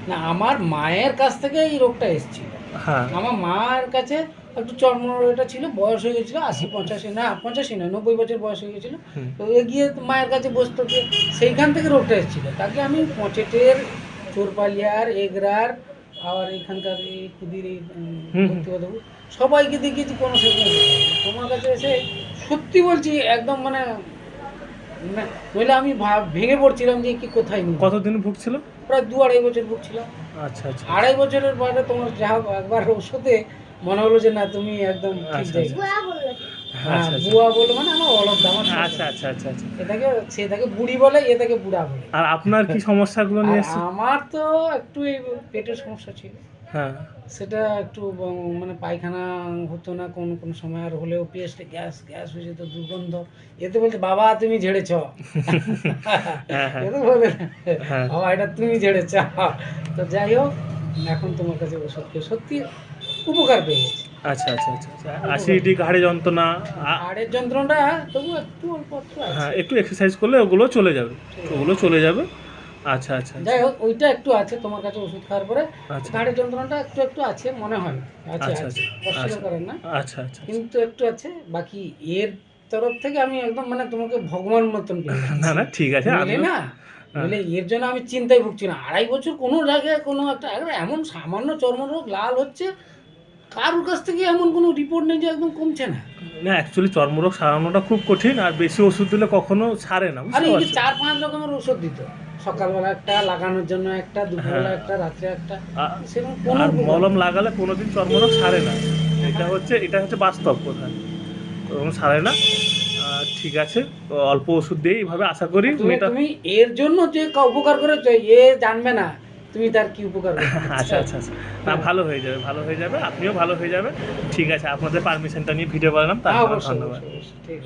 না, আমার মায়ের কাছ থেকে এই রোগটা এসেছিল। হ্যাঁ। আমার মায়ের কাছে একটু চর্মরোগটা ছিল, বয়স হয়ে গেছিলো ৮০ ৮৫, না ৮৫ নয়, ৯০ বছর বয়স হয়ে গেছিলো। হুম। তো গিয়ে মায়ের কাছে বসতো, গিয়ে সেইখান থেকে রোগটা এসেছিলো। তাকে আমি পঁচেটের, চোরপালিয়ার, এগরার, আবার এখানকার এই খুদির এই হুম, হুম। ভক্তিবাবু সবাইকে দেখিয়েছি, কোনো সেরকম রেজাল্ট নেই। তোমার কাছে এসে সত্যি বলছি একদম মানে নইলে আমি ভেঙে পড়ছিলাম যে কি কোথায় নিয়ে। কতদিন ভুগছিল? প্রায় ২-২.৫ বছর ভুগছিলাম। আচ্ছা, আচ্ছা। ২.৫ বছরের পরে তোমার যা হোক একবার ওষুধে মনে হলো যে না, তুমি একদম ঠিক আচ্ছা, জায়গায়। হ্যাঁ, আচ্ছা, আচ্ছা। বুয়া বলে মানে আমার অলব্দা, আমার ছোট। আচ্ছা, আচ্ছা, আচ্ছা, আচ্ছা। এটাকে সে তাকে বুড়ি বলে, এ তাকে বুড়া বলে। আর আপনার কি সমস্যাগুলো আর নিয়ে এসেছে? আমার তো একটু এই পেটের সমস্যা ছিল। হ্যাঁ। সেটা একটু মানে পায়খানা হতো না কোনো কোনো সময়, আর হলেও পেস্টে গ্যাস গ্যাস হয়ে যেত, দুর্গন্ধ। এতে বলতে বাবা তুমি ঝেড়েছ। হ্যাঁ, হ্যাঁ। এতে বলে হ্যাঁ। বাবা এটা তুমি ঝেড়েছ। তো যাই হোক, এখন তোমার কাছে ওষুধ খেয়ে সত্যি উপকার পেয়ে গেছি। আচ্ছা, আচ্ছা, আচ্ছা, আচ্ছা। অ্যাসিডিটি, ঘাড়ে যন্ত্রণা, হাড়ের যন্ত্রণাটা তবু একটু অল্প একটু হ্যাঁ, আছে। একটু এক্সারসাইজ করলে ওগুলো চলে যাবে। ওগুলো চলে যাবে। আচ্ছা, আচ্ছা, আচ্ছা। যাই হোক, ওইটা একটু আছে তোমার কাছে ওষুধ খাওয়ার পরে। আচ্ছা। ঘাড়ের যন্ত্রণাটা একটু একটু আছে মনে হয়। আছে আচ্ছা, আছে, আচ্ছা। অস্বীকার আচ্ছা। করেন না। আচ্ছা, আচ্ছা, আচ্ছা। কিন্তু একটু আছে। বাকি এর তরফ থেকে আমি একদম মানে তোমাকে ভগবান মতন পেয়ে না, গেছি। না, ঠিক আছে। নইলে আমিও না, হ্যাঁ। নইলে এর জন্য আমি চিন্তায় ভুগছি না। ২.৫ বছর কোনো জায়গায় কোনো একটা এমন সামান্য চর্মরোগ লাল হচ্ছে, কারোর কাছ থেকে এমন কোনো রিপোর্ট নেই যে একদম কমছে না। না, অ্যাকচুয়ালি চর্মরোগ সারানোটা খুব কঠিন, আর বেশি ওষুধ দিলে কখনো ছাড়ে না, আর বুঝতে এই যে পারছেন? ৪-৫ রকমের ওষুধ দিত, সকালবেলা একটা, লাগানোর জন্য একটা, দুপুরবেলা হ্যাঁ। একটা, রাত্রে একটা, আ- সেরকম কোনো আর উপকার মলম নেই। লাগালে কোনোদিন চর্মরোগ সারে না। এটা হচ্ছে বাস্তব কথা। ওরকম সারে না। ঠিক আছে। তো অল্প ওষুধ দিয়ে এইভাবে আশা করি তুমি মেয়েটা তুমি এর জন্য যে উপকার করেছো, এ জানবে না তুমি তার কি উপকার করেছো। আচ্ছা, আচ্ছা, আচ্ছা। না, ভালো হয়ে যাবে, ভালো হয়ে যাবে। আপনিও ভালো হয়ে যাবেন। ঠিক আছে, আপনাদের পারমিশনটা নিয়ে ভিডিও বানালাম, তার হ্যাঁ, জন্য অবশ্যই ধন্যবাদ। অবশ্যই অবশ্যই, ঠিক আছে।